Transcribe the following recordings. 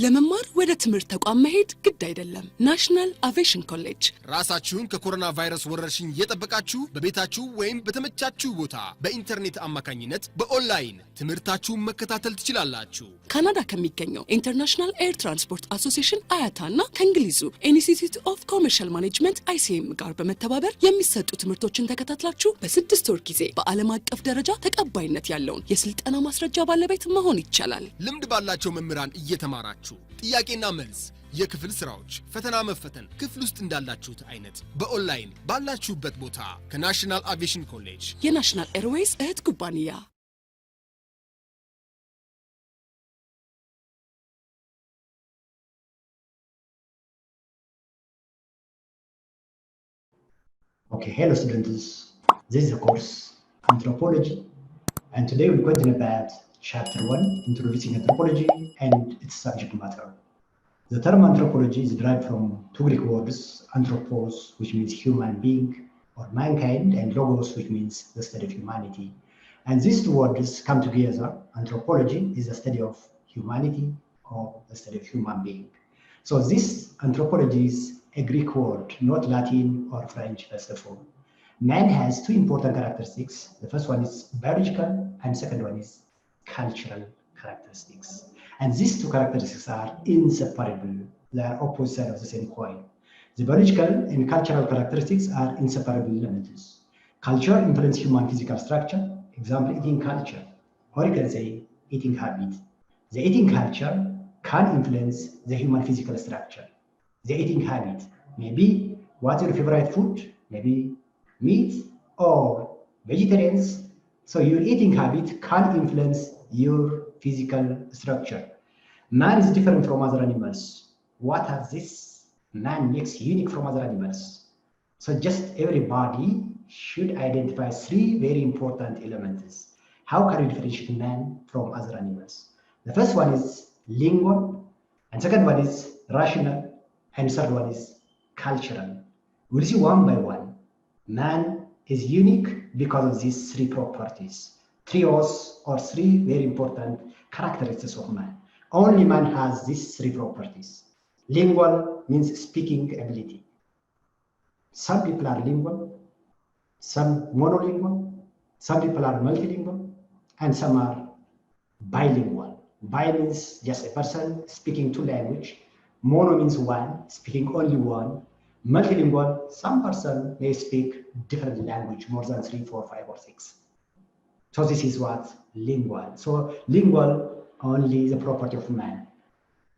ለመማር ወደ ትምህርት ተቋም መሄድ ግድ አይደለም። ናሽናል አቪዬሽን ኮሌጅ ራሳችሁን ከኮሮና ቫይረስ ወረርሽኝ እየጠበቃችሁ በቤታችሁ ወይም በተመቻችሁ ቦታ በኢንተርኔት አማካኝነት በኦንላይን ትምህርታችሁን መከታተል ትችላላችሁ። ካናዳ ከሚገኘው ኢንተርናሽናል ኤር ትራንስፖርት አሶሲዬሽን አያታና ከእንግሊዙ ኢንስቲትዩት ኦፍ ኮመርሻል ማኔጅመንት ICM ጋር በመተባበር የሚሰጡ ትምህርቶችን ተከታትላችሁ በ6 ወር ጊዜ በዓለም አቀፍ ደረጃ ተቀባይነት ያለውን የስልጠና ማስረጃ ባለቤት መሆን ይቻላል። ልምድ ባላቸው መምህራን እየተማራችሁ ጥያቄና መልስ የክፍል ስራዎች ፈተና መፈተን ክፍል ውስጥ እንዳላችሁት አይነት በኦንላይን ባላችሁበት ቦታ ከናሽናል አቪዬሽን ኮሌጅ የናሽናል ኤርዌይስ እህት ኩባንያ Okay, hello students. This is the course Anthropology, and today we're going to look at Chapter 1, Introducing Anthropology and its subject matter. The term anthropology is derived from two Greek words, anthropos, which means human being or mankind, and logos, which means the study of humanity. And these two words come together. Anthropology is the study of humanity or the study of human being. So this anthropology is a Greek word, not Latin or French, first of all. Man has two important characteristics. The first one is biological, and second one is cultural characteristics. And these two characteristics are inseparable. They are opposite sides of the same coin. The biological and cultural characteristics are inseparable elements. Culture influences human physical structure, example, eating culture, or you can say eating habit. The eating culture can influence the human physical structure. The eating habit, maybe what's your favorite food, maybe meat or vegetarians. So your eating habit can influence your physical structure. Man is different from other animals. What are this? Man makes unique from other animals. So just everybody should identify three very important elements. How can you differentiate man from other animals? The first one is lingual, and second one is rational, and third one is cultural. We'll see one by one. Man is unique because of these three properties. Trios or three very important characteristics of man. Only man has these three properties. Lingual means speaking ability. Some people are lingual, some monolingual, some people are multilingual, and some are bilingual. Bi means just a person speaking two languages. Mono means one, speaking only one. Multilingual, some person may speak different language, more than 3, 4, 5, or 6. So this is what lingual. So lingual only is a property of man.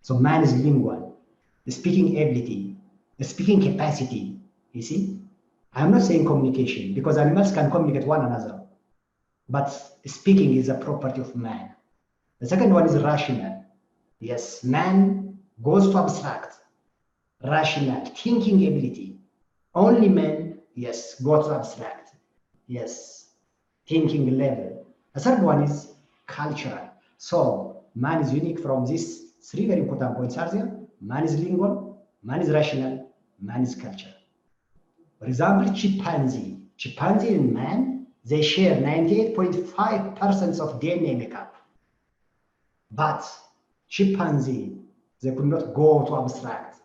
So man is lingual. The speaking ability, the speaking capacity, you see? I'm not saying communication because animals can communicate one another, but speaking is a property of man. The second one is rational. Yes, man goes to abstract, rational, thinking ability. Only men, yes, go to abstract, yes, thinking level. The third one is cultural. So man is unique from these three very important points are there. Man is lingual, man is rational, man is cultural. For example, chimpanzee and man, they share 98.5% of DNA makeup. But chimpanzee, they could not go to abstract.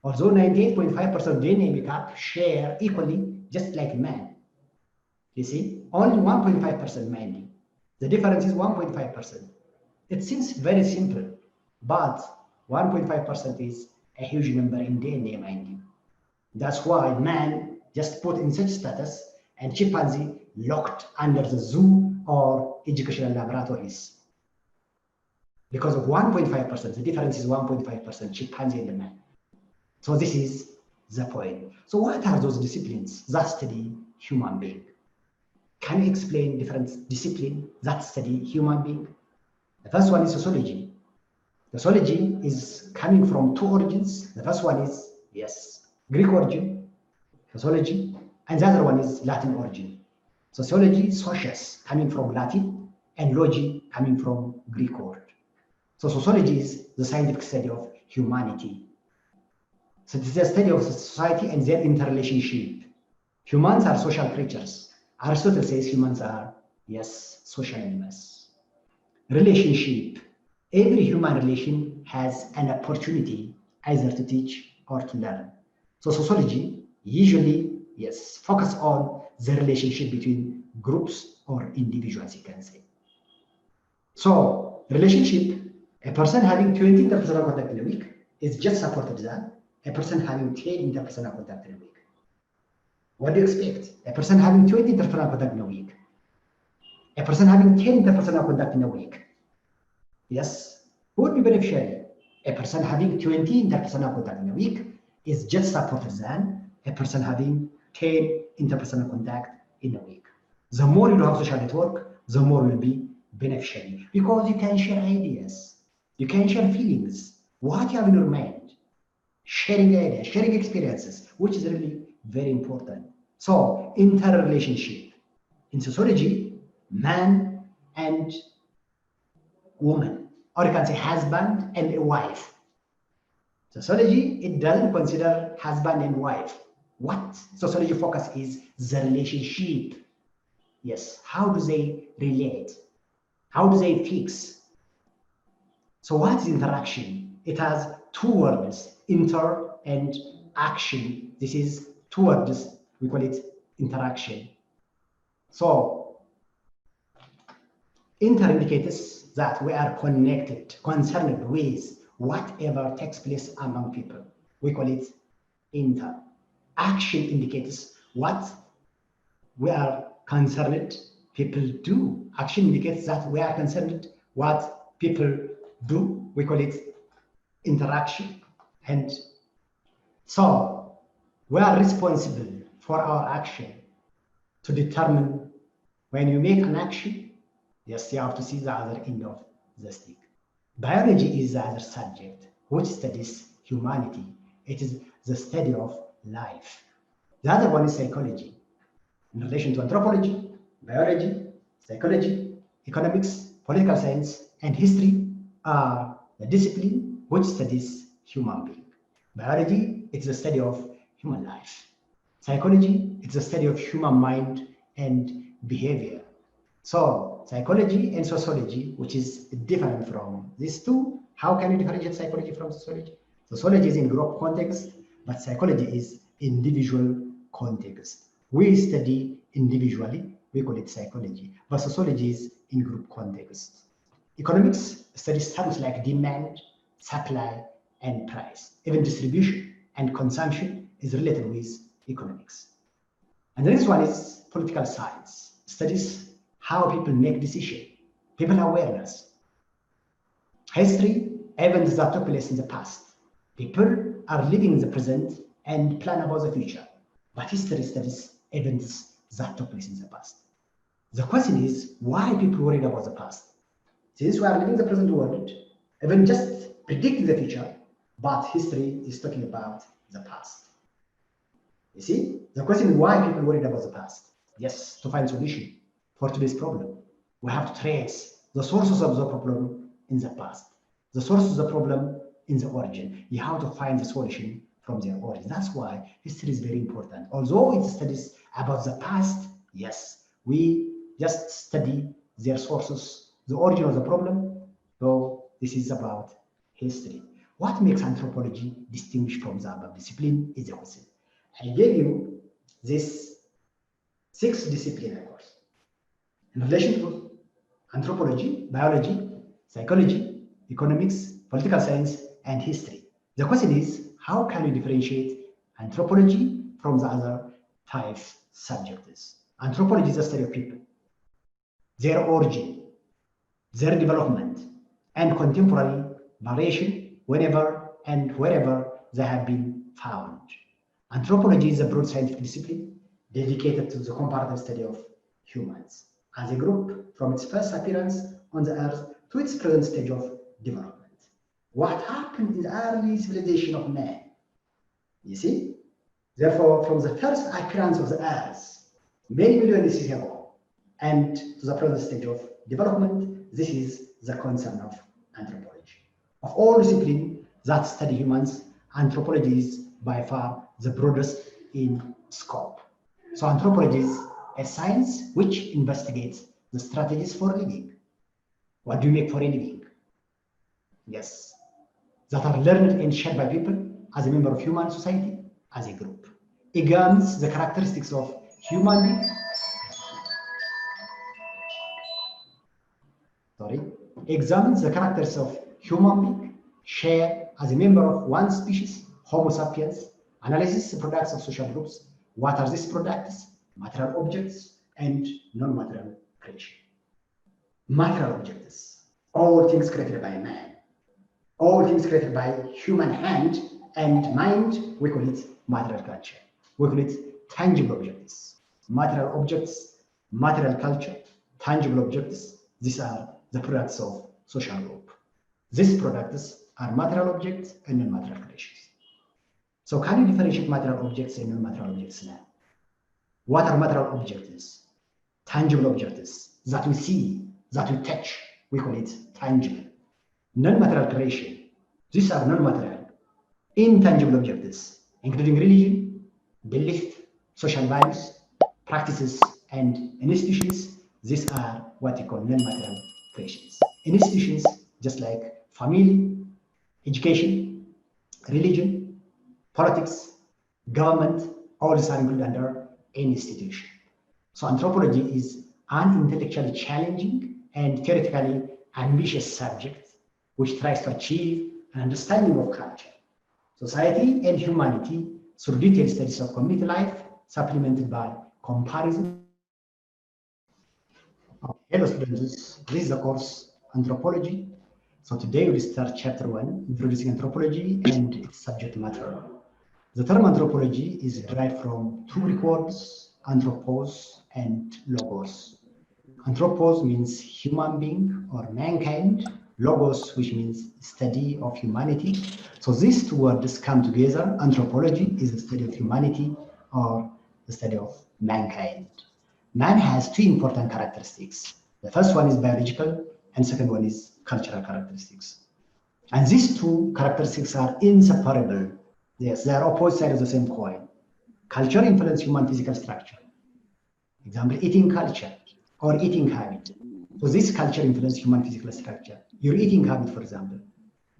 Although 98.5% DNA makeup share equally, just like man. You see, only 1.5% mainly. The difference is 1.5%. It seems very simple, but 1.5% is a huge number in DNA, mind you. That's why man just put in such status and chimpanzee locked under the zoo or educational laboratories. Because of 1.5%, the difference is 1.5%, chimpanzee and the man. So this is the point. So what are those disciplines that study human being? Can you explain different disciplines that study human being? The first one is sociology. Sociology is coming from two origins. The first one is, yes, Greek origin, sociology, and the other one is Latin origin. Sociology, socius, coming from Latin, and logy, coming from Greek word. So sociology is the scientific study of humanity. So it is a study of society and their interrelationship. Humans are social creatures. Aristotle says humans are, yes, social animals. Relationship. Every human relation has an opportunity either to teach or to learn. So sociology usually, yes, focus on the relationship between groups or individuals, you can say. So relationship, a person having 20 interpersonal contact in a week is just supported than a person having 10 interpersonal contact in a week. What do you expect? A person having 20 interpersonal contact in a week, a person having 10 interpersonal contact in a week, yes, who would be beneficiary? A person having 20 interpersonal contact in a week is just supported than a person having 10 interpersonal contact in a week. The more you have social network, the more you will be beneficiary, because you can share ideas, you can share feelings, what you have in your mind, sharing ideas, sharing experiences, which is really very important. So interrelationship in sociology, man and woman, or you can say husband and a wife. Sociology, it doesn't consider husband and wife. What sociology focus is the relationship. Yes, how do they relate? How do they fix? So what is interaction? It has two words, inter and action. This is two words, we call it interaction. So inter indicates that we are connected, concerned with whatever takes place among people. We call it inter. Action indicates what we are concerned people do. Action indicates that we are concerned what people do. We call it interaction. And so we are responsible for our action to determine when you make an action, yes, you have to see the other end of the stick. Biology is the other subject which studies humanity. It is the study of life. The other one is psychology. In relation to anthropology, biology, psychology, economics, political science, and history are the discipline which studies human being. Biology, it's the study of human life. Psychology, it's the study of human mind and behavior. So psychology and sociology, which is different from these two, how can you differentiate psychology from sociology? Sociology is in group context, but psychology is individual context. We study individually, we call it psychology, but sociology is in group context. Economics studies terms like demand, supply, and price. Even distribution and consumption is related with economics. And the next one is political science, studies how people make decisions, people awareness. History, events that took place in the past. People are living in the present and plan about the future. But history studies events that took place in the past. The question is, why people worried about the past? Since we are living in the present world, even just predicting the future, but history is talking about the past. You see, the question is why people worried about the past. Yes, to find solution for today's problem, we have to trace the sources of the problem in the past, the sources of the problem in the origin. You have to find the solution from their origin. That's why history is very important. Although it studies about the past, yes, we just study their sources, the origin of the problem, though this is about history. What makes anthropology distinguished from the above discipline is the question. I gave you this 6 discipline course in relation to anthropology, biology, psychology, economics, political science, and history. The question is, how can we differentiate anthropology from the other 5 subjects? Anthropology is the study of people, their origin, their development, and contemporary variation whenever and wherever they have been found. Anthropology is a broad scientific discipline dedicated to the comparative study of humans as a group from its first appearance on the earth to its present stage of development. What happened in the early civilization of man? You see? Therefore, from the first appearance of the earth, many million years ago, and to the present stage of development, this is the concern of anthropology. Of all disciplines that study humans, anthropology is by far the broadest in scope. So anthropology is a science which investigates the strategies for living. What do you make for a living? Yes. that are learned and shared by people as a member of human society, as a group. Examines the characteristics of human beings. Examines the characters of human being shared as a member of one species, Homo sapiens. Analyzes the products of social groups. What are these products? Material objects and non-material creation. Material objects, all things created by man, all things created by human hand and mind, we call it material culture. We call it tangible objects. Material objects, material culture, tangible objects, these are the products of social group. These products are material objects and non-material creations. So can you differentiate material objects and non-material objects now? What are material objects? Tangible objects that we see, that we touch, we call it tangible. Non-material creation, these are non-material, intangible objects, including religion, belief, social values, practices, and institutions. These are what we call non-material creations. Institutions, just like family, education, religion, politics, government, all these are included under any institution. So anthropology is an intellectually challenging and theoretically ambitious subject which tries to achieve an understanding of culture, society, and humanity through detailed studies of community life, supplemented by comparison. Hello students, this is the course Anthropology. So today we'll start chapter 1, Introducing Anthropology and its subject matter. The term anthropology is derived from two Greek words, anthropos and logos. Anthropos means human being or mankind, logos, which means study of humanity. So these two words come together. Anthropology is the study of humanity or the study of mankind. Man has two important characteristics. The first one is biological and second one is cultural characteristics. And these two characteristics are inseparable. Yes, they are opposite sides of the same coin. Culture influences human physical structure. Example, eating culture or eating habit. So this culture influences human physical structure. Your eating habit, for example.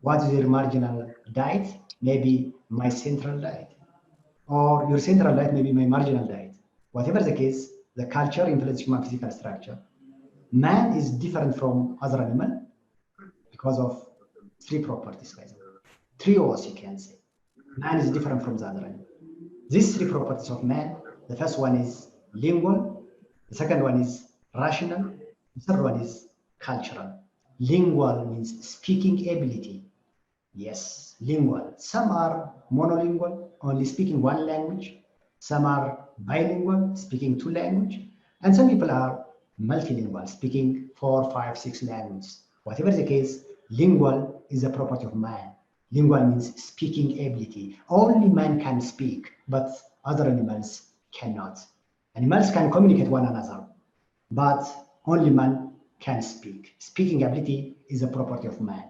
What is your marginal diet? Maybe my central diet. Or your central diet may be my marginal diet. Whatever the case, the culture influences human physical structure. Man is different from other animal because of three properties, guys. Three O's, you can say. Man is different from the other animal. These three properties of man, the first one is lingual, the second one is rational, the third one is cultural. Lingual means speaking ability. Yes, lingual. Some are monolingual, only speaking one language. Some are bilingual, speaking two languages. And some people are multilingual, speaking 4, 5, 6 languages. Whatever the case, lingual is a property of man. Lingual means speaking ability. Only man can speak, but other animals cannot. Animals can communicate one another, but only man can speak. Speaking ability is a property of man.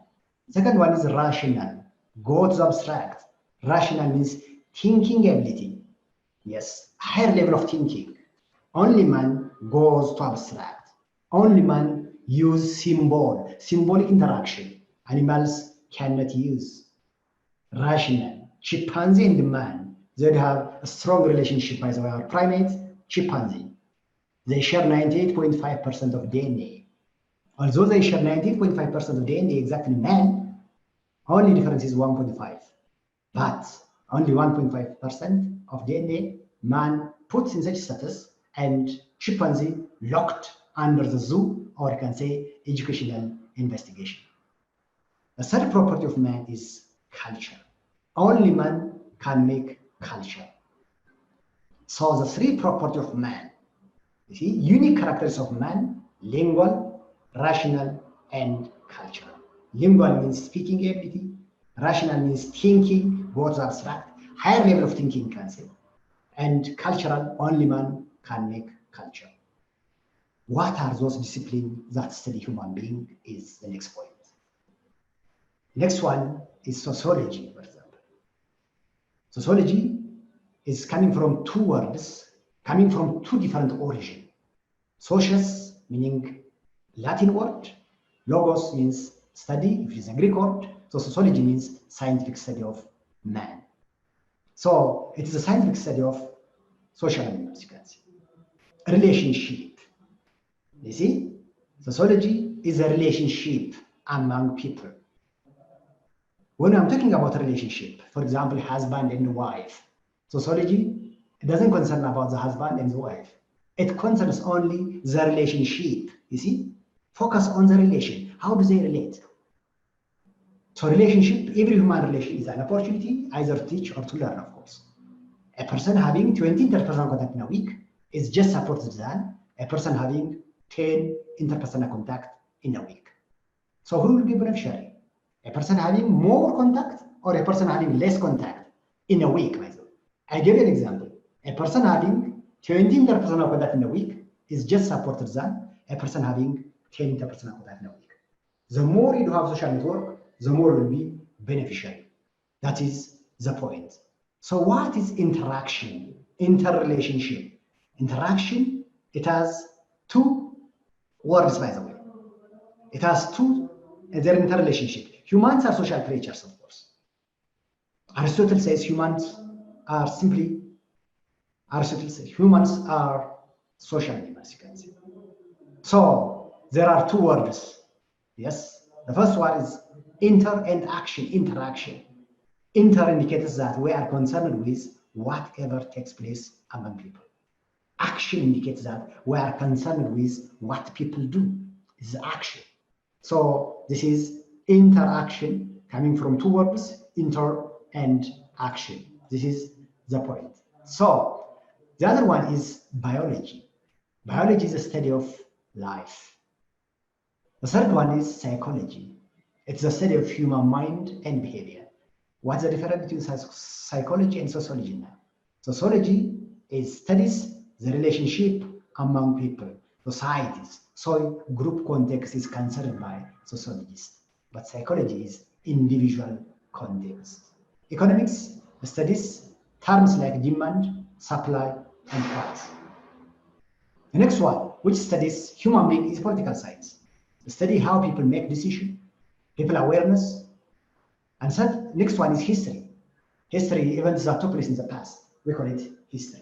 Second one is rational. Go to the abstract. Rational means thinking ability. Yes, higher level of thinking. Only man goes to abstract. Only man use symbolic interaction. Animals cannot use. Rational. Chimpanzee and man, they have a strong relationship, by the way, our primates, chimpanzee. They share 98.5% of DNA. Although they share 98.5% of DNA, exactly man, only difference is 1.5. But only 1.5% of DNA man puts in such status and chimpanzee locked under the zoo, or you can say educational investigation. The third property of man is culture. Only man can make culture. So the three properties of man, you see, unique characters of man, lingual, rational, and cultural. Lingual means speaking ability, rational means thinking, words abstract, higher level of thinking, can say, and cultural, only man can make culture. What are those disciplines that study human being is the next point. Next one is sociology, for example. Sociology is coming from two words, coming from two different origins. Socius, meaning Latin word. Logos means study, which is a Greek word. So sociology means scientific study of man. So it is a scientific study of social animals, you can see. Relationship. You see, sociology is a relationship among people. When I'm talking about a relationship, for example, husband and wife, sociology, it doesn't concern about the husband and the wife. It concerns only the relationship, you see? Focus on the relation. How do they relate? So relationship, every human relation is an opportunity either to teach or to learn, of course. A person having 20 interpersonal contact in a week is just supported than a person having 10 interpersonal contact in a week. So who will be beneficiary? A person having more contact or a person having less contact in a week, by the way. I give you an example. A person having 20 interpersonal contact in a week is just supported than a person having 10 interpersonal contact in a week. The more you have social network, the more you will be beneficiary. That is the point. So what is interaction, interrelationship? Interaction, it has two words, by the way. It has two, they're interrelationship. Humans are social creatures, of course. Aristotle says humans are social animals, you can say. So there are two words, yes? The first one is inter and action, interaction. Inter indicates that we are concerned with whatever takes place among people. Action indicates that we are concerned with what people do. This is action. So this is interaction coming from two words, inter and action. This is the point. So the other one is biology. Biology is a study of life. The third one is psychology. It's a study of human mind and behavior. What's the difference between psychology and sociology now? Sociology studies the relationship among people, societies. So group context is considered by sociologists. But psychology is individual context. Economics studies terms like demand, supply, and price. The next one, which studies human being, is political science. Study how people make decisions, people awareness, and so next one is history. History, events that took place in the past, we call it history.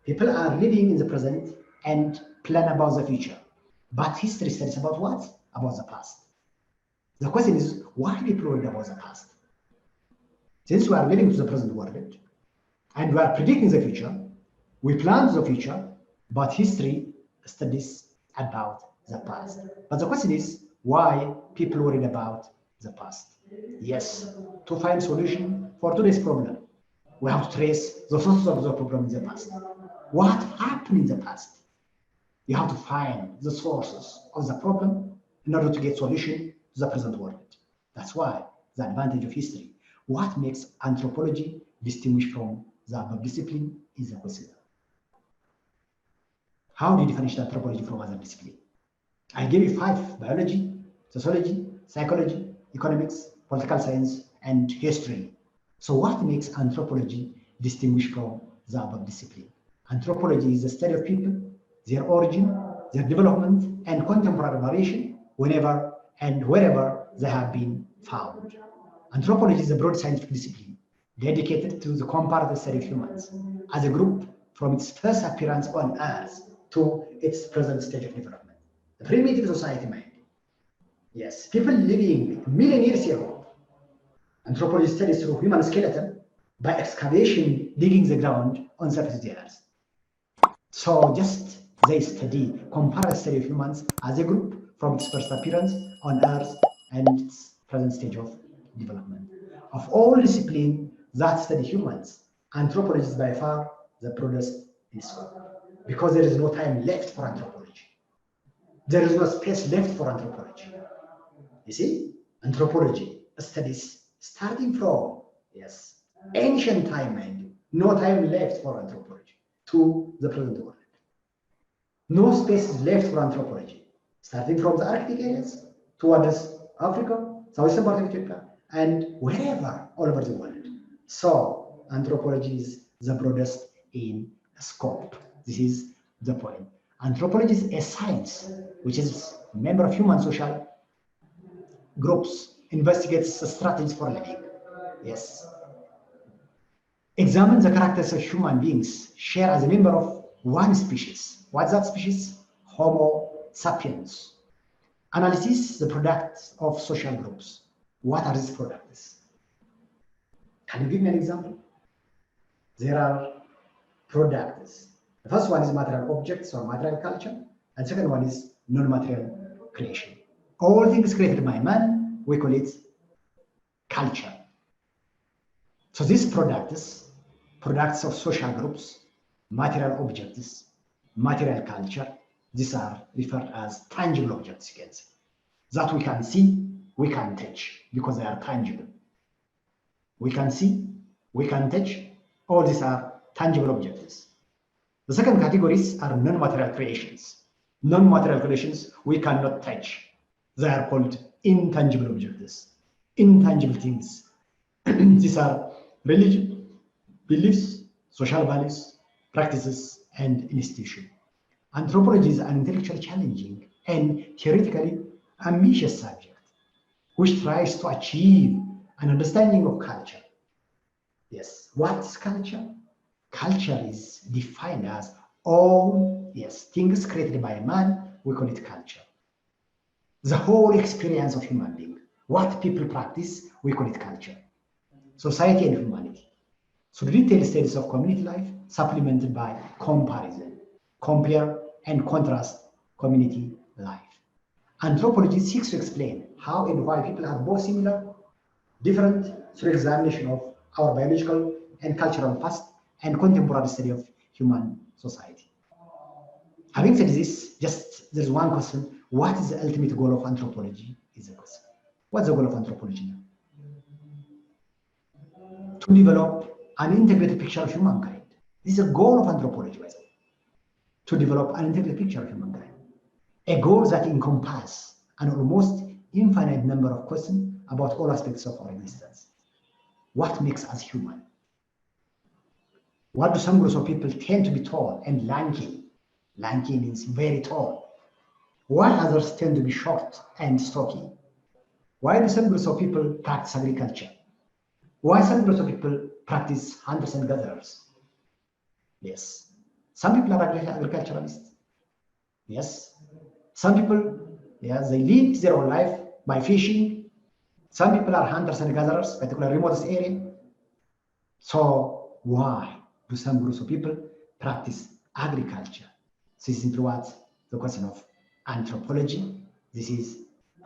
People are living in the present and plan about the future. But history studies about what? About the past. The question is, why do people worry about the past? Since we are living to the present world and we are predicting the future, we plan the future, but history studies about the past. But the question is, why people worried about the past? Yes, to find solution for today's problem, we have to trace the sources of the problem in the past. What happened in the past? You have to find the sources of the problem in order to get solution to the present world. That's why the advantage of history. What makes anthropology distinguished from the other discipline is the question. How do you differentiate anthropology from other disciplines? I gave you 5: biology, sociology, psychology, economics, political science, and history. So what makes anthropology distinguished from the above discipline? Anthropology is the study of people, their origin, their development, and contemporary variation whenever and wherever they have been found. Anthropology is a broad scientific discipline dedicated to the comparative study of humans as a group from its first appearance on Earth to its present stage of development. The primitive society mind. Yes, people living million years ago. Anthropology studies through human skeleton by excavation, digging the ground on the surface of the Earth. So just they study, comparative study of humans as a group from its first appearance on Earth and its present stage of development. Of all disciplines that study humans, anthropology is by far the broadest in scope because there is no time left for anthropology. There is no space left for anthropology. You see, anthropology studies starting from, yes, ancient time, mind you, no time left for anthropology to the present world. No space is left for anthropology, starting from the Arctic areas towards Africa, southern part of Ethiopia, and wherever all over the world. So anthropology is the broadest in scope. This is the point. Anthropology is a science which is a member of human social groups investigates strategies for living. Yes. Examines the characters of human beings share as a member of one species. What's that species? Homo sapiens. Analysis the products of social groups. What are these products? Can you give me an example? There are products. The first one is material objects or material culture, and the second one is non-material creation. All things created by man, we call it culture. So these products of social groups, material objects, material culture, these are referred as tangible objects, you can say. That we can see, we can touch, because they are tangible. We can see, we can touch, all these are tangible objects. The second categories are non-material creations. Non-material creations we cannot touch. They are called intangible objects, intangible things. These are religion, beliefs, social values, practices, and institutions. Anthropology is an intellectually challenging and theoretically ambitious subject, which tries to achieve an understanding of culture. Yes, what is culture? Culture is defined as all, yes, things created by man, we call it culture. The whole experience of human being, what people practice, we call it culture. Society and humanity. So the detailed studies of community life supplemented by comparison, compare and contrast community life. Anthropology seeks to explain how and why people are both similar, different through examination of our biological and cultural past and contemporary study of human society. Having said this, there's one question: what is the ultimate goal of anthropology? Is the question. What's the goal of anthropology now? To develop an integrated picture of humankind. This is a goal of anthropology, by the way. To develop an integrated picture of humankind. A goal that encompasses an almost infinite number of questions about all aspects of our existence. What makes us human? What do some groups of people tend to be tall and lanky? Lanky means very tall. Why others tend to be short and stocky? Why do some groups of people practice agriculture? Why some groups of people practice hunters and gatherers? Yes. Some people are agriculturalists. Yes. Some people, yes, they live their own life by fishing. Some people are hunters and gatherers, particularly remotest area. So why do some groups of people practice agriculture? So this is simply what the question of anthropology. This is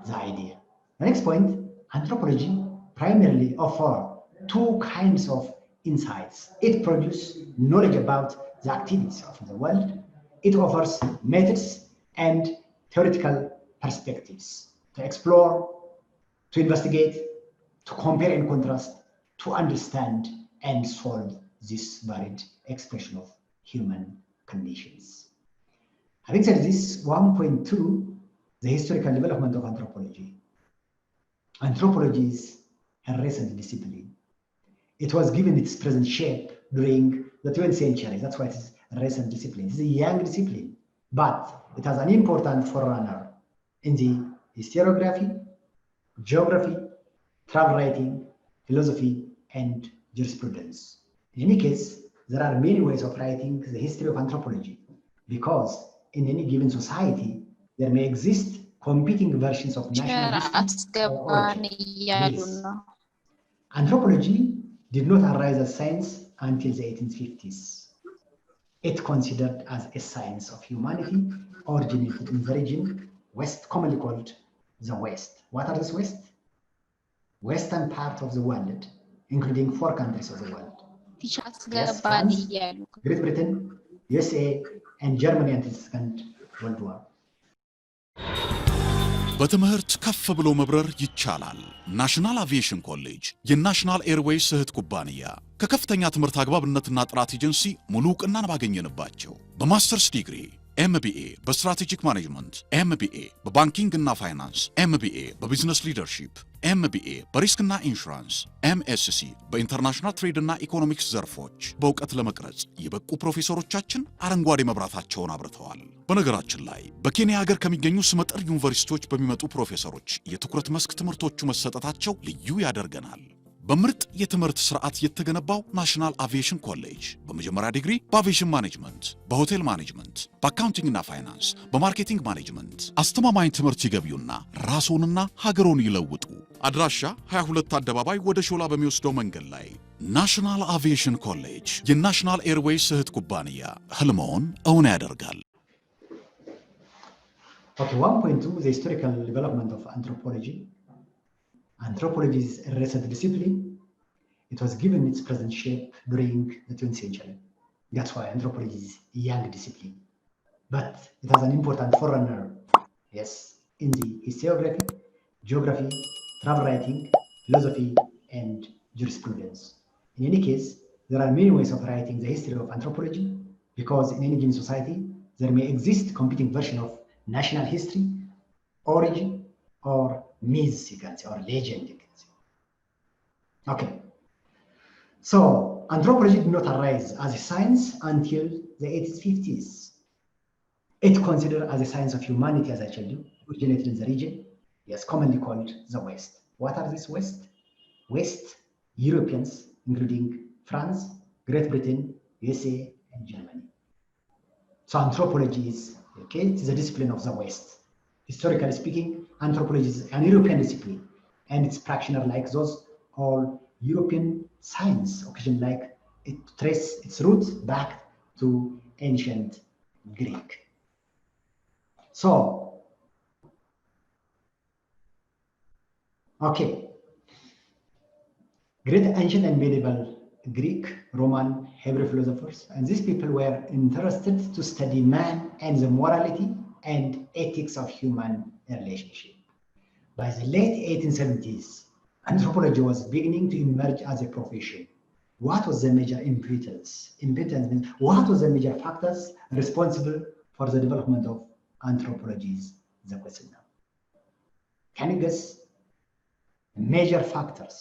the idea. The next point, anthropology primarily offers two kinds of insights. It produces knowledge about the activities of the world. It offers methods and theoretical perspectives to explore, to investigate, to compare and contrast, to understand and solve this varied expression of human conditions. Having said this, 1.2, the historical development of anthropology. Anthropology is a recent discipline. It was given its present shape during the 20th century. That's why it is a recent discipline. It's a young discipline, but it has an important forerunner in the historiography, geography, travel writing, philosophy, and jurisprudence. In any case, there are many ways of writing the history of anthropology, because in any given society, there may exist competing versions of national history or origin. Yes. Anthropology did not arise as science until the 1850s. It considered as a science of humanity originated in the region West, commonly called the West. What are this West? Western part of the world, including 4 countries of the world. Yes, France, Great Britain, USA, and Germany until the Second World War. በትምህርት ከፍ ብሎ መብረር ይቻላል። ናሽናል አቪዬሽን ኮሌጅ የናሽናል ኤርዌይስ እህት ኩባንያ ከከፍተኛ ትምህርት አግባብነትና ጥራት ኤጀንሲ ሙሉ ዕውቅናን ባገኘንባቸው በማስተርስ ዲግሪ MBA በስትራቴጂክ ማኔጅመንት፣ MBA በባንኪንግ እና ፋይናንስ፣ MBA በቢዝነስ ሊደርሺፕ፣ MBA በሪስክና ኢንሹራንስ፣ MSc በኢንተርናሽናል ትሬድ እና ኢኮኖሚክስ ዘርፎች በእውቀት ለመቅረጽ የበቁ ፕሮፌሰሮቻችን አረንጓዴ መብራታቸውን አብርተዋል። በነገራችን ላይ በኬንያ ሀገር ከሚገኙ ስመጥር ዩኒቨርሲቲዎች በሚመጡ ፕሮፌሰሮች የትኩረት መስክ ትምህርቶቹ መሰጠታቸው ልዩ ያደርገናል። በምርጥ የትምህርት ስርዓት የተገነባው ናሽናል አቪዬሽን ኮሌጅ በመጀመሪያ ዲግሪ በአቪዬሽን ማኔጅመንት፣ በሆቴል ማኔጅመንት፣ በአካውንቲንግና ፋይናንስ፣ በማርኬቲንግ ማኔጅመንት አስተማማኝ ትምህርት ይገቢውና ራስዎንና ሀገሮን ይለውጡ። አድራሻ 22 አደባባይ ወደ ሾላ በሚወስደው መንገድ ላይ ናሽናል አቪዬሽን ኮሌጅ የናሽናል ኤርዌይስ እህት ኩባንያ ህልሞን እውን ያደርጋል። Okay, 1.2, the historical development of anthropology. Anthropology is a recent discipline. It was given its present shape during the 20th century. That's why anthropology is a young discipline. But it has an important forerunner, yes, in the historiography, geography, travel writing, philosophy, and jurisprudence. In any case, there are many ways of writing the history of anthropology because in any given society, there may exist competing version of national history, origin, or myth, you can say, or legend, you can say. Okay. So anthropology did not arise as a science until the 1850s. It's considered as a science of humanity, as I told you, originated in the region, yes, commonly called the West. What are these West? West Europeans, including France, Great Britain, USA, and Germany. So anthropology is, okay, it is a discipline of the West. Historically speaking, anthropology is an European discipline, and its practitioner, like those all European science, occasionally like it trace its roots back to ancient Greek. So, okay, great ancient and medieval Greek, Roman, Hebrew philosophers, and these people were interested to study man and the morality and ethics of human relationship. By the late 1870s, anthropology was beginning to emerge as a profession. What was the major impetus? Impotence means what was the major factors responsible for the development of anthropology is the question now. Can you guess major factors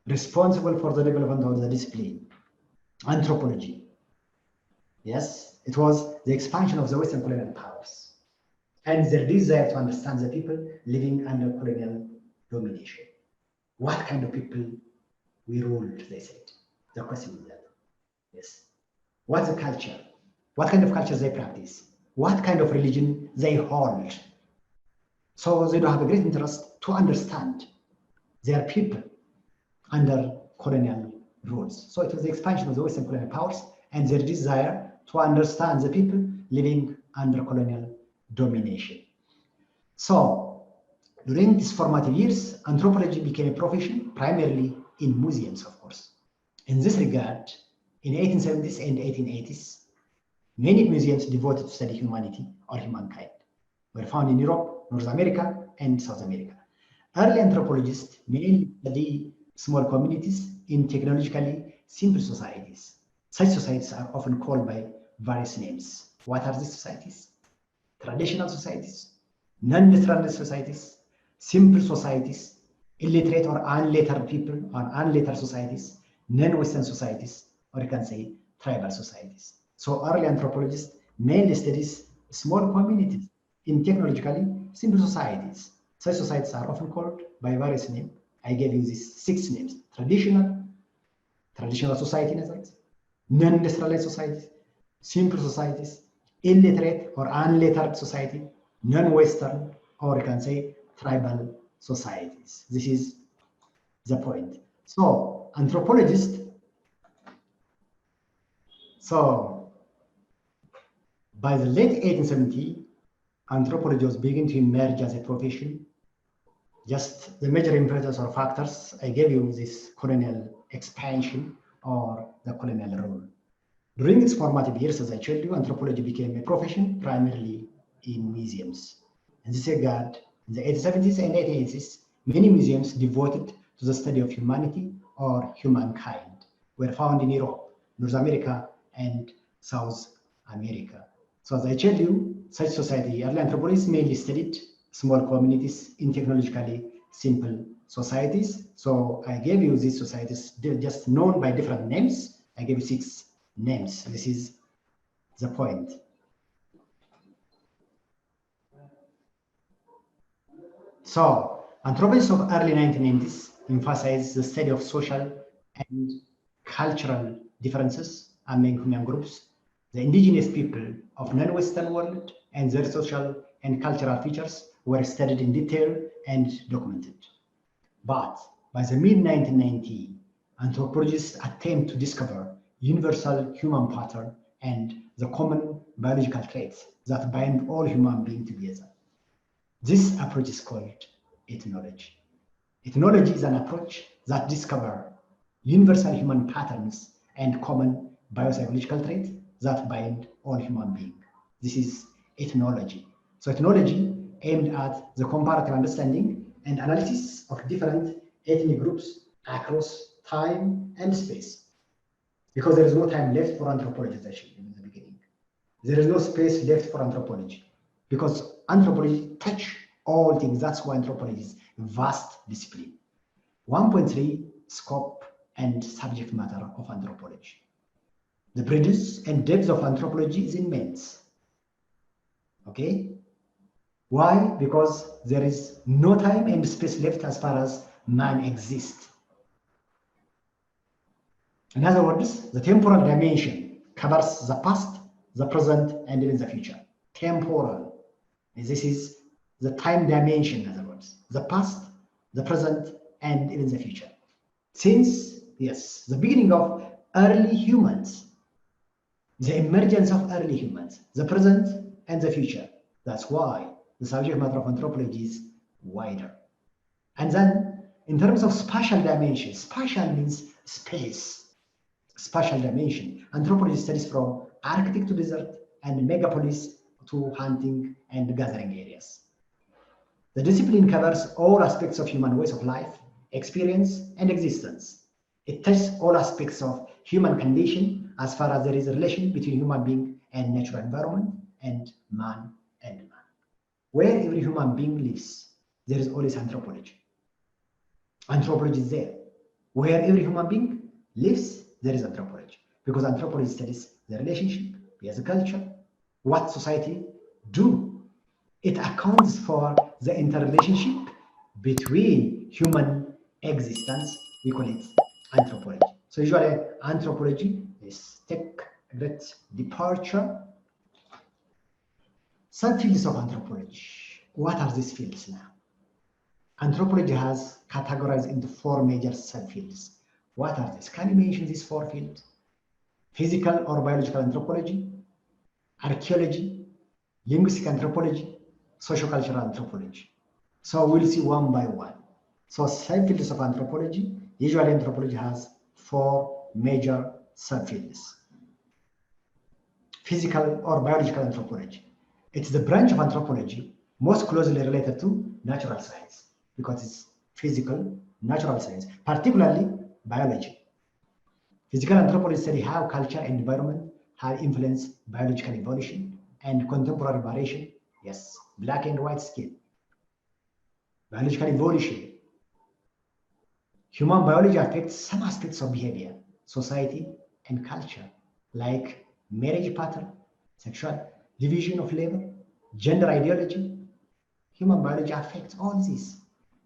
responsible for the development of the discipline? Anthropology. Yes, it was the expansion of the Western colonial powers and their desire to understand the people living under colonial domination. What kind of people we ruled, they said. The question is that. Yes. What's the culture? What kind of culture they practice? What kind of religion they hold? So they don't have a great interest to understand their people under colonial rules. So it was the expansion of the Western colonial powers and their desire to understand the people living under colonial domination. So during these formative years, anthropology became a profession, primarily in museums, of course. In this regard, in 1870s and 1880s, many museums devoted to study humanity or humankind were found in Europe, North America, and South America. Early anthropologists mainly study small communities in technologically simple societies. Such societies are often called by various names. What are these societies? Traditional societies, non-literate societies, simple societies, illiterate or unlettered people or unlettered societies, non-Western societies, or you can say tribal societies. So early anthropologists mainly studies small communities in technologically simple societies. Such societies are often called by various names. I gave you these 6 names: traditional society, non-industrialized societies, simple societies, illiterate or unlettered society, non-Western, or you can say tribal societies. This is the point. So anthropologists, by the late 1870s, anthropology was beginning to emerge as a profession. Just the major impetus or factors, I gave you this colonial expansion or the colonial rule. During its formative years, as I told you, anthropology became a profession primarily in museums. In this regard, in the 1870s and 1880s, many museums devoted to the study of humanity or humankind were found in Europe, North America, and South America. So as I told you, such society, early anthropologists mainly studied small communities in technologically simple societies. So I gave you these societies, they're just known by different names. I gave you 6 names. This is the point. So anthropologists of early 1990s emphasized the study of social and cultural differences among human groups, the indigenous people of non-Western world, and their social and cultural features were studied in detail and documented. But by the mid-1990s, anthropologists attempt to discover universal human pattern and the common biological traits that bind all human beings together. This approach is called ethnology. Ethnology is an approach that discovers universal human patterns and common biopsychological traits that bind all human beings. This is ethnology. So ethnology aimed at the comparative understanding and analysis of different ethnic groups across time and space. Because there is no time left for anthropology, as I showed you in the beginning. There is no space left for anthropology because anthropology touches all things. That's why anthropology is a vast discipline. 1.3 scope and subject matter of anthropology. The breadth and depth of anthropology is immense. Okay? Why? Because there is no time and space left as far as man exists. In other words, the temporal dimension covers the past, the present, and even the future. Temporal. And this is the time dimension, in other words. The past, the present, and even the future. Since, yes, the beginning of early humans, the emergence of early humans, the present and the future. That's why the subject matter of anthropology is wider. And then, in terms of spatial dimension, spatial means space. Spatial dimension. Anthropology studies from Arctic to desert and megapolis to hunting and gathering areas. The discipline covers all aspects of human ways of life, experience, and existence. It touches all aspects of human condition as far as there is a relation between human being and natural environment and man. Where every human being lives, there is always anthropology. Anthropology is there. Where every human being lives, there is anthropology. Because anthropology studies the relationship, the culture, what society do. It accounts for the interrelationship between human existence. We call it anthropology. So usually anthropology is take a great departure. Subfields of anthropology. What are these fields now? Anthropology has categorized into 4 major subfields. What are these? Can you mention these 4 fields? Physical or biological anthropology, archaeology, linguistic anthropology, sociocultural anthropology. So we'll see one by one. So subfields of anthropology, usually anthropology has 4 major subfields. Physical or biological anthropology. It's the branch of anthropology most closely related to natural science because it's physical, natural science, particularly biology. Physical anthropology study how culture and environment have influenced biological evolution and contemporary variation. Yes, black and white skin. Biological evolution. Human biology affects some aspects of behavior, society, and culture, like marriage pattern, sexual division of labor, gender ideology. Human biology affects all this.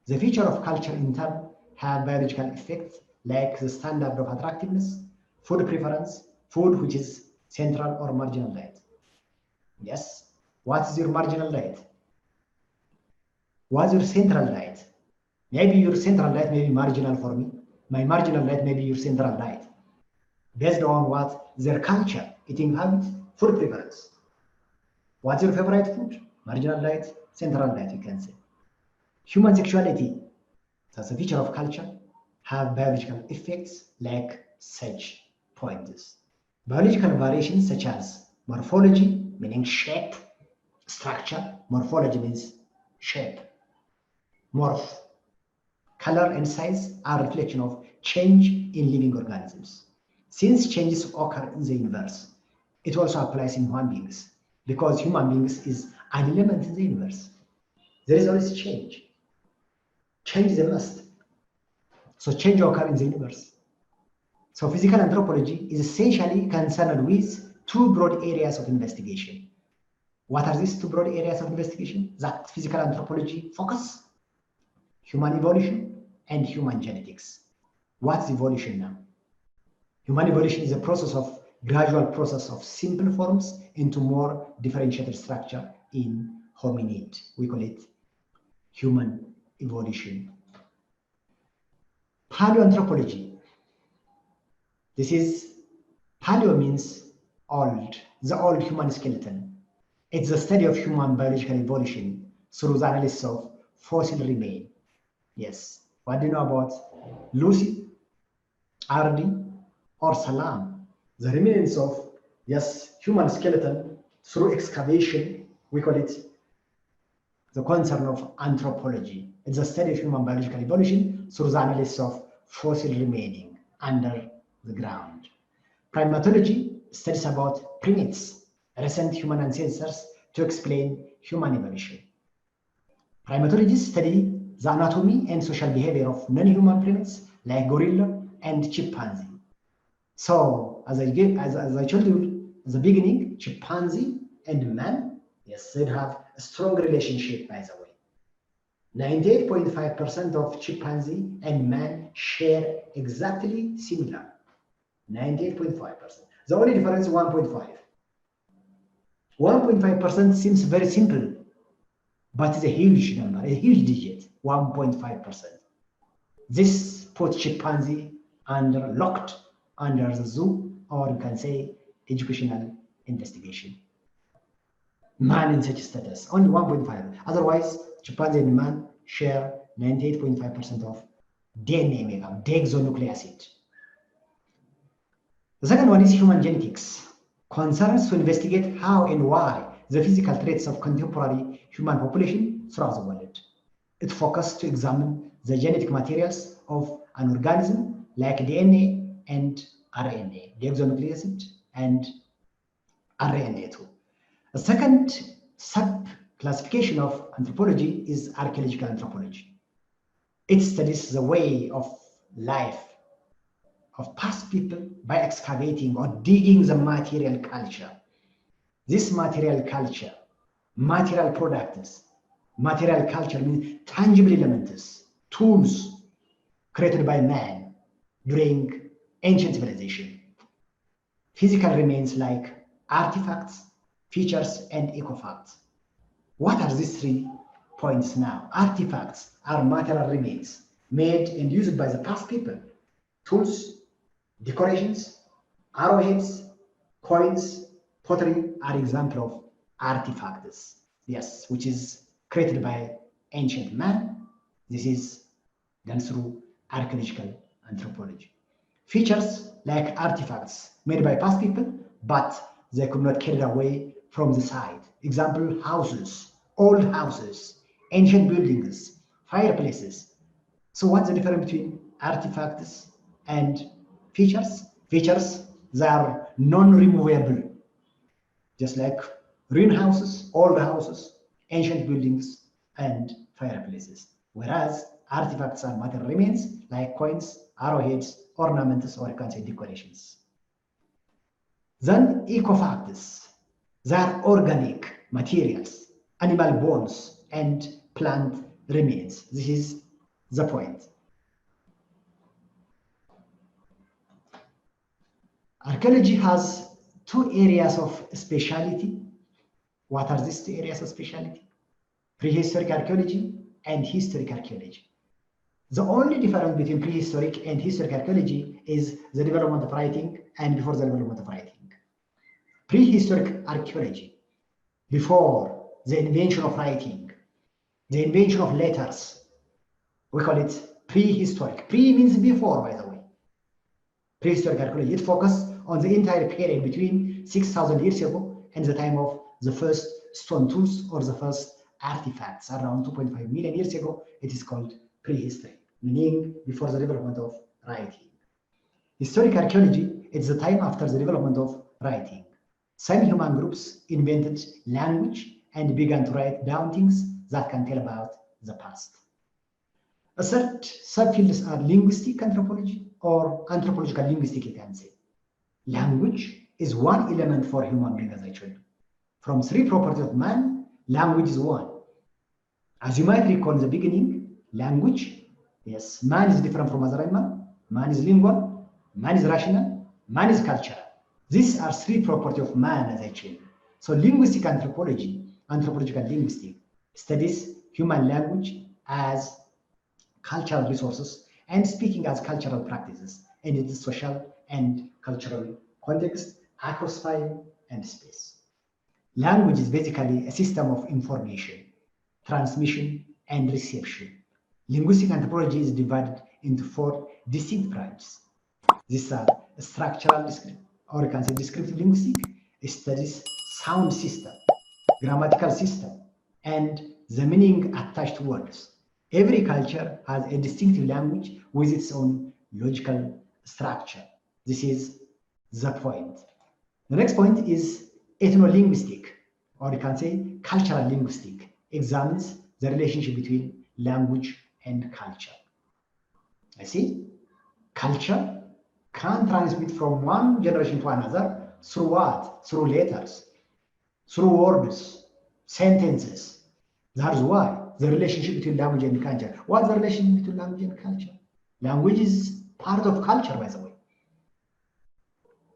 The feature of culture in turn have biological effects like the standard of attractiveness, food preference, food which is central or marginal diet. Yes, what is your marginal diet? What's your central diet? Maybe your central diet may be marginal for me. My marginal diet may be your central diet. Based on what? Their culture, eating habits, food preference. What's your favorite food? Marginal diet, central diet, you can say. Human sexuality, that's a feature of culture, have biological effects like such points. Biological variations such as morphology, meaning shape, structure. Morphology means shape. Morph. Color and size are a reflection of change in living organisms. Since changes occur in the universe, it also applies in human beings. because human beings is an element in the universe. There is always change. Change is a must. So change occurs in the universe. So physical anthropology is essentially concerned with two broad areas of investigation. What are these two broad areas of investigation that physical anthropology focus? Human evolution and human genetics. What's evolution now? Human evolution is a gradual process of simple forms into more differentiated structure in hominid. We call it human evolution. Paleoanthropology. This is, paleo means old, the old human skeleton. It's the study of human biological evolution through the analysis of fossil remains. Yes. What do you know about Lucy, Ardi, or Salam? The remains of, yes, human skeleton through excavation. We call it the concern of anthropology. It's the study of human biological evolution through the analysis of fossil remaining under the ground. Primatology studies about primates, recent human ancestors, to explain human evolution. Primatologists study the anatomy and social behavior of non-human primates like gorilla and chimpanzee. So, as I told you at the beginning, chimpanzee and man, yes, they have a strong relationship, by the way. 98.5% of chimpanzee and man share exactly similar. 98.5%. The only difference is 1.5. 1.5% seems very simple, but it's a huge number, a huge digit, 1.5%. This puts chimpanzee locked under the zoo, or you can say educational investigation. Man in such status, only 1.5. Otherwise, chimpanzee and man share 98.5% of DNA makeup, deoxynucleic acid. The second one is human genetics, concerns to investigate how and why the physical traits of contemporary human population throughout the world. It focuses to examine the genetic materials of an organism like DNA and RNA, deoxynucleic acid and RNA too. The second sub-classification of anthropology is archaeological anthropology. It studies the way of life of past people by excavating or digging the material culture. This material culture, material products, material culture means tangible elements, tools created by man during ancient civilization. Physical remains like artifacts, features, and ecofacts. What are these 3 points now? Artifacts are material remains made and used by the past people. Tools, decorations, arrowheads, coins, pottery are examples of artifacts. Yes, which is created by ancient man. This is done through archaeological anthropology. Features like artifacts made by past people, but they could not carry away from the site. Example, houses, old houses, ancient buildings, fireplaces. So what's the difference between artifacts and features? Features, they are non-removable, just like ruined houses, old houses, ancient buildings, and fireplaces. Whereas artifacts are material remains like coins, arrowheads, ornaments, or you can say decorations. Then ecofacts, they are organic materials, animal bones, and plant remains. This is the point. Archaeology has 2 areas of speciality. What are these 2 areas of speciality? Prehistoric archaeology and historic archaeology. The only difference between prehistoric and historic archaeology is the development of writing and before the development of writing. Prehistoric archaeology, before the invention of writing, the invention of letters, we call it prehistoric. Pre means before, by the way. Prehistoric archaeology, it focuses on the entire period between 6,000 years ago and the time of the first stone tools or the first artifacts around 2.5 million years ago. It is called prehistory, meaning before the development of writing. Historic archaeology is the time after the development of writing. Some human groups invented language and began to write down things that can tell about the past. A third subfields are linguistic anthropology or anthropological linguistic, you can say. Language is one element for human being, as I told you. From three properties of man, language is one. As you might recall in the beginning, language, yes, man is different from other animal. Man is lingual, man is rational, man is cultural. These are three properties of man, as I told you. So linguistic anthropology, anthropological linguistic, studies human language as cultural resources and speaking as cultural practices in its social and cultural context across time and space. Language is basically a system of information, transmission, and reception. Linguistic anthropology is divided into four distinct branches. These are structural, or you can say descriptive linguistic, studies sound system, grammatical system, and the meaning attached to words. Every culture has a distinctive language with its own logical structure. This is the point. The next point is ethnolinguistic, or you can say cultural linguistic, examines the relationship between language and culture. I see culture can transmit from one generation to another through what? Through letters, through words, sentences. That is why the relationship between language and culture. What's the relationship between language and culture? Language is part of culture, by the way.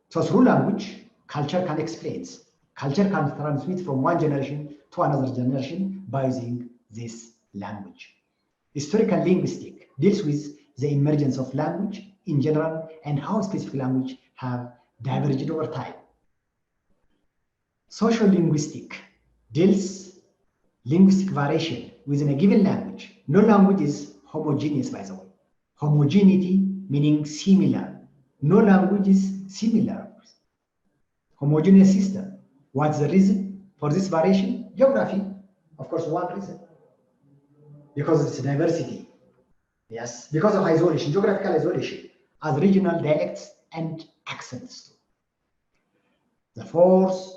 So through language, culture can explain. Culture can transmit from one generation to another generation by using this language. Historical linguistic deals with the emergence of language in general and how specific language have diverged over time. Social linguistic deals linguistic variation within a given language. No language is homogeneous, by the way. Homogeneity meaning similar. No language is similar. Homogeneous system. What's the reason for this variation? Geography. Of course, one reason. Because it's diversity. Yes, because of isolation, geographical isolation, as regional dialects and accents. The fourth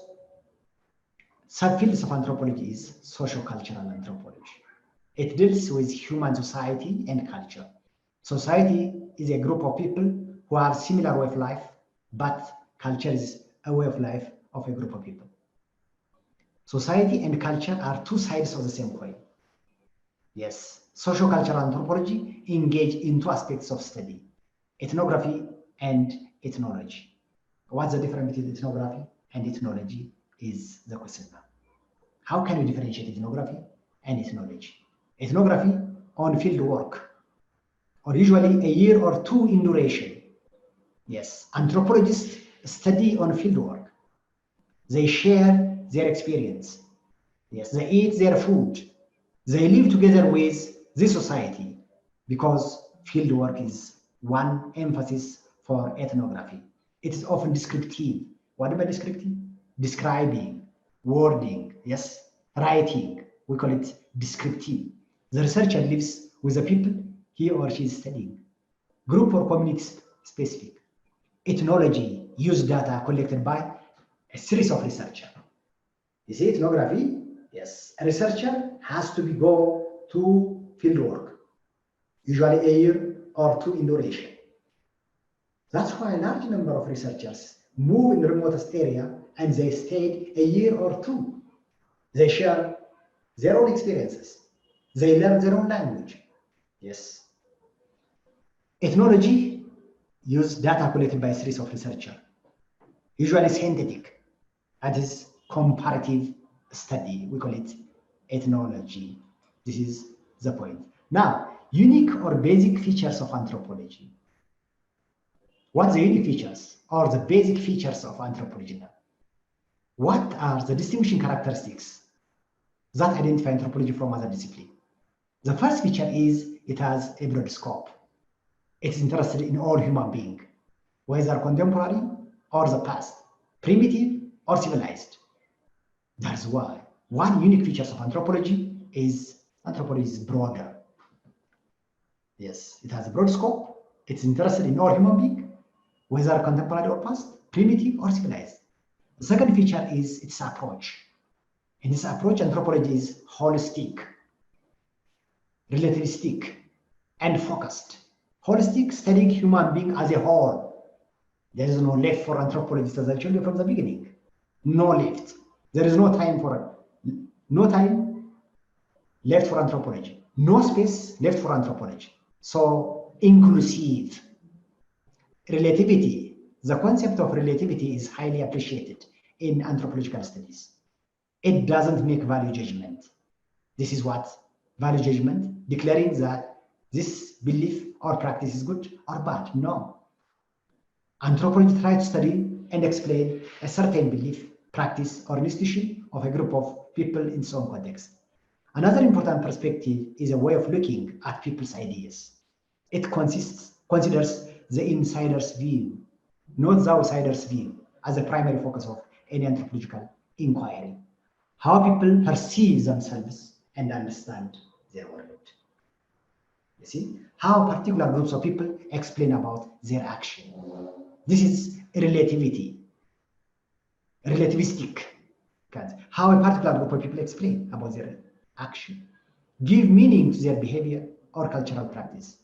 subfields of anthropology is socio-cultural anthropology. It deals with human society and culture. Society is a group of people who have similar way of life, but culture is a way of life of a group of people. Society and culture are two sides of the same coin. Yes, socio-cultural anthropology engage in two aspects of study, ethnography and ethnology. What's the difference between ethnography and ethnology is the question now. How can we differentiate ethnography and ethnology? Ethnography on field work, or usually a year or two in duration. Yes, anthropologists study on field work. They share their experience. Yes, they eat their food. They live together with this society because field work is one emphasis for ethnography. It is often descriptive. What about descriptive? Describing, wording, yes, writing. We call it descriptive. The researcher lives with the people he or she is studying. Group or community specific. Ethnology uses data collected by a series of researchers. You see, ethnography, yes, a researcher has to go to field work, usually a year or two in duration. That's why a large number of researchers move in the remotest area and they stayed a year or two. They share their own experiences. They learn their own language. Yes. Ethnology uses data collected by a series of researchers, usually synthetic. That is comparative study. We call it ethnology. This is the point. Now, unique or basic features of anthropology. What are the unique features or the basic features of anthropology now? What are the distinguishing characteristics that identify anthropology from other disciplines? The first feature is it has a broad scope. It is interested in all human beings, whether contemporary or the past, primitive or civilized. That's why one unique feature of anthropology is broader. Yes, it has a broad scope. It's interested in all human beings, whether contemporary or past, primitive or civilized. The second feature is its approach. In this approach, anthropology is holistic, relativistic, and focused. Holistic, studying human being as a whole. There is no left for anthropologists, as I told you from the beginning. No left. There is no time left for anthropology. No space left for anthropology. So inclusive. Relativity. The concept of relativity is highly appreciated in anthropological studies. It doesn't make value judgment. This is what value judgment, declaring that this belief or practice is good or bad. No. Anthropology tries to study and explain a certain belief, practice, or institution of a group of people in some context. Another important perspective is a way of looking at people's ideas. It considers the insider's view, not the outsider's view, as a primary focus of any anthropological inquiry. How people perceive themselves and understand their world. You see, how particular groups of people explain about their action. This is relativity, relativistic. How a particular group of people explain about their action, give meaning to their behavior or cultural practice.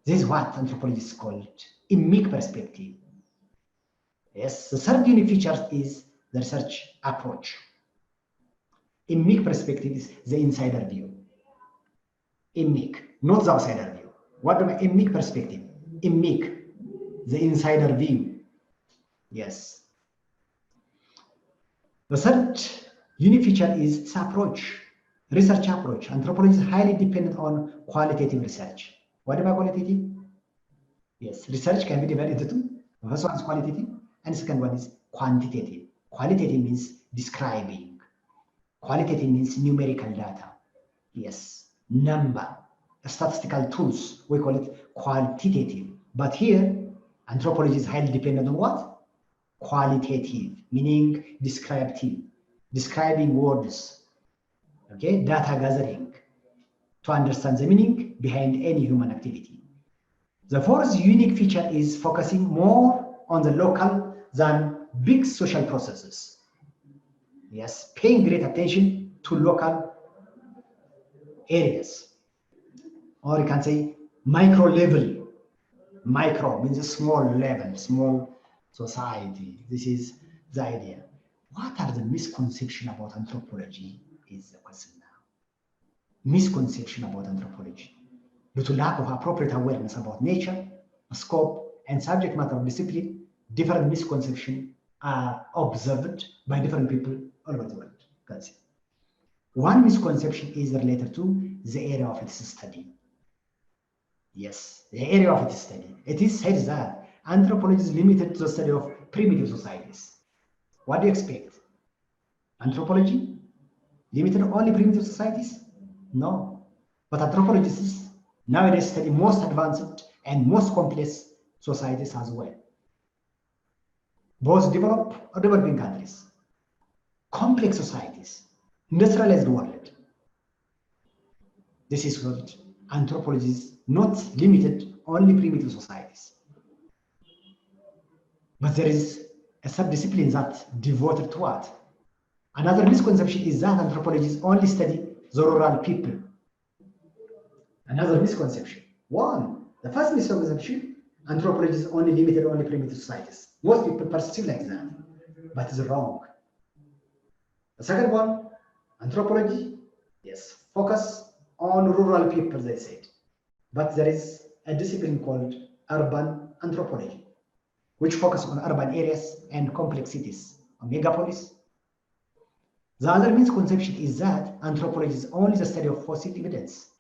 This is what anthropologists call emic perspective. Yes, the third unique feature is the research approach. Emic perspective is the insider view. Emic, not the outsider view. What do I mean? Emic perspective. Emic, the insider view. Yes. The third unique feature is its approach, research approach. Anthropology is highly dependent on qualitative research. What about qualitative? Yes, research can be divided into two. The first one is qualitative, and the second one is quantitative. Qualitative means describing. Qualitative means numerical data. Yes, number, statistical tools. We call it quantitative. But here, anthropology is highly dependent on what? Qualitative, meaning descriptive, describing words, okay, data gathering to understand the meaning behind any human activity. The fourth unique feature is focusing more on the local than big social processes. Yes, paying great attention to local areas, or you can say micro level. Micro means a small level, small society. This is the idea. What are the misconceptions about anthropology is the question now. Misconception about anthropology. Due to lack of appropriate awareness about nature, scope, and subject matter of discipline, different misconceptions are observed by different people all over the world. That's it. One misconception is related to the area of its study. Yes, the area of its study. It is said that anthropology is limited to the study of primitive societies. What do you expect? Anthropology limited to only primitive societies? No. But anthropologists nowadays study most advanced and most complex societies as well. Both developed or developing countries. Complex societies. Industrialized world. This is what anthropology is not limited only primitive societies. But there is a subdiscipline that devoted to what? Another misconception is that anthropologists only study the rural people. Another misconception. The first misconception, anthropology is only limited to only primitive societies. Most people perceive like that, but it's wrong. The second one, anthropology, yes, focus on rural people, they said. But there is a discipline called urban anthropology, which focuses on urban areas and complex cities, or megapolis. The other misconception is that anthropology is only the study of fossil evidence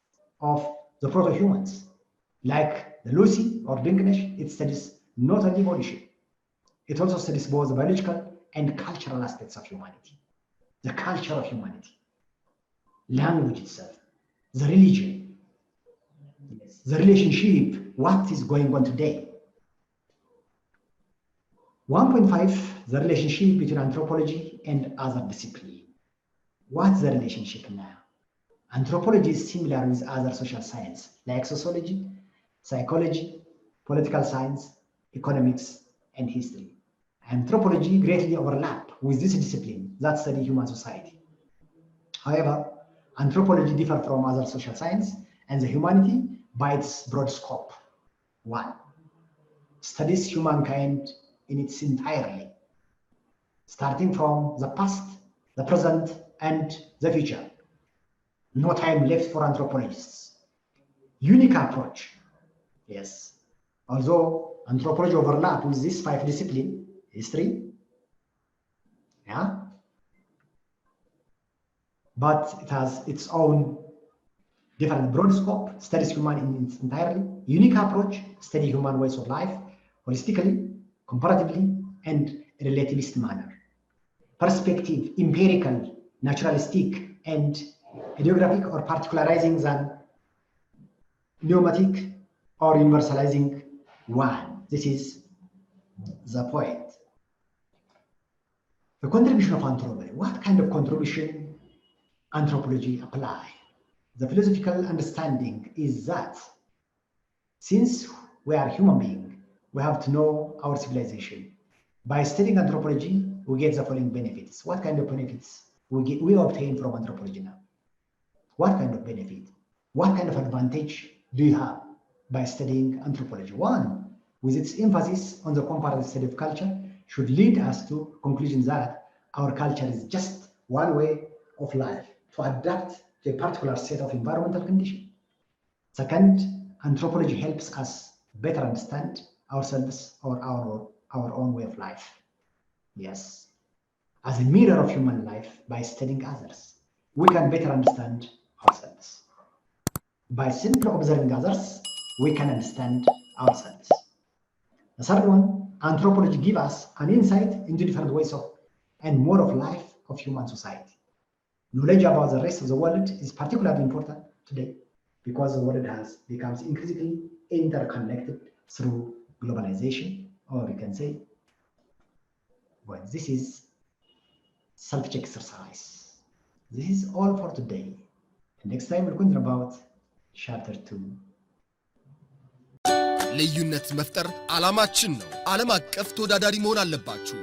of the proto-humans. Like the Lucy or Dinkinesh, it studies not only evolution, it also studies both the biological and cultural aspects of humanity. The culture of humanity, language itself, the religion, the relationship, what is going on today. 1.5, the relationship between anthropology and other disciplines. What's the relationship now? Anthropology is similar with other social science like sociology, psychology, political science, economics, and history. Anthropology greatly overlap with this discipline that study human society. However, anthropology differs from other social science and the humanity by its broad scope. 1. Studies humankind in its entirely, starting from the past, the present, and the future. No time left for anthropologists. Unique approach. Yes. Although anthropology overlaps with these 5 disciplines, history, but it has its own different broad scope, studies human in its entirely, unique approach, study human ways of life, holistically, comparatively, and relativist manner. Perspective, empirical, naturalistic, and ideographic or particularizing than pneumatic or universalizing one. This is the point. The contribution of anthropology. What kind of contribution anthropology apply? The philosophical understanding is that since we are human beings, we have to know our civilization. By studying anthropology, we get the following benefits. What kind of benefits we obtain from anthropology now? What kind of benefit? What kind of advantage do you have by studying anthropology? 1, with its emphasis on the comparative study of culture, should lead us to conclusion that our culture is just one way of life to adapt to a particular set of environmental conditions. Second, anthropology helps us better understand ourselves or our own way of life. Yes, as a mirror of human life, by studying others, we can better understand ourselves. By simply observing others, we can understand ourselves. The third one, anthropology gives us an insight into different ways of and mode of life of human society. Knowledge about the rest of the world is particularly important today because the world has becomes increasingly interconnected through globalization, or we can say, well, this is self-check exercise. This is all for today. Next time we'll continue about chapter 2. ልዩነት መፍጠር ዓላማችን ነው። ዓለም አቀፍ ተወዳዳሪ መሆን አለባችሁ።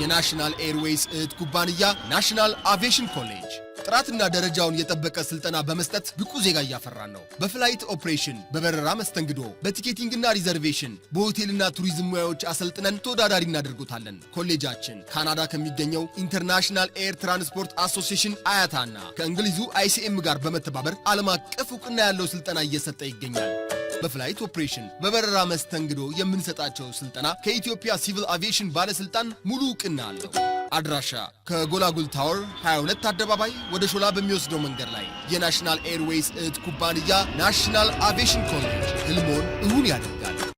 የናሽናል ኤርዌይስ እህት ኩባንያ ናሽናል አቪዬሽን ኮሌጅ ጥራትና ደረጃውን የጠበቀ ስልጠና በመስጠት ብቁ ዜጋ እያፈራን ነው። በፍላይት ኦፕሬሽን፣ በበረራ መስተንግዶ፣ በቲኬቲንግና ሪዘርቬሽን፣ በሆቴልና ቱሪዝም ሙያዎች አሰልጥነን ተወዳዳሪ እናደርጎታለን። ኮሌጃችን ካናዳ ከሚገኘው ኢንተርናሽናል ኤር ትራንስፖርት አሶሲዬሽን አያታና ከእንግሊዙ ICM ጋር በመተባበር ዓለም አቀፍ ዕውቅና ያለው ስልጠና እየሰጠ ይገኛል። በፍላይት ኦፕሬሽን፣ በበረራ መስተንግዶ የምንሰጣቸው ስልጠና ከኢትዮጵያ ሲቪል አቪዬሽን ባለስልጣን ሙሉ ዕውቅና አለው። አድራሻ ከጎላጉል ታወር 22 አደባባይ ወደ ሾላ በሚወስደው መንገድ ላይ የናሽናል ኤርዌይስ እህት ኩባንያ ናሽናል አቪዬሽን ኮሌጅ ህልሞን እውን ያድርጉ።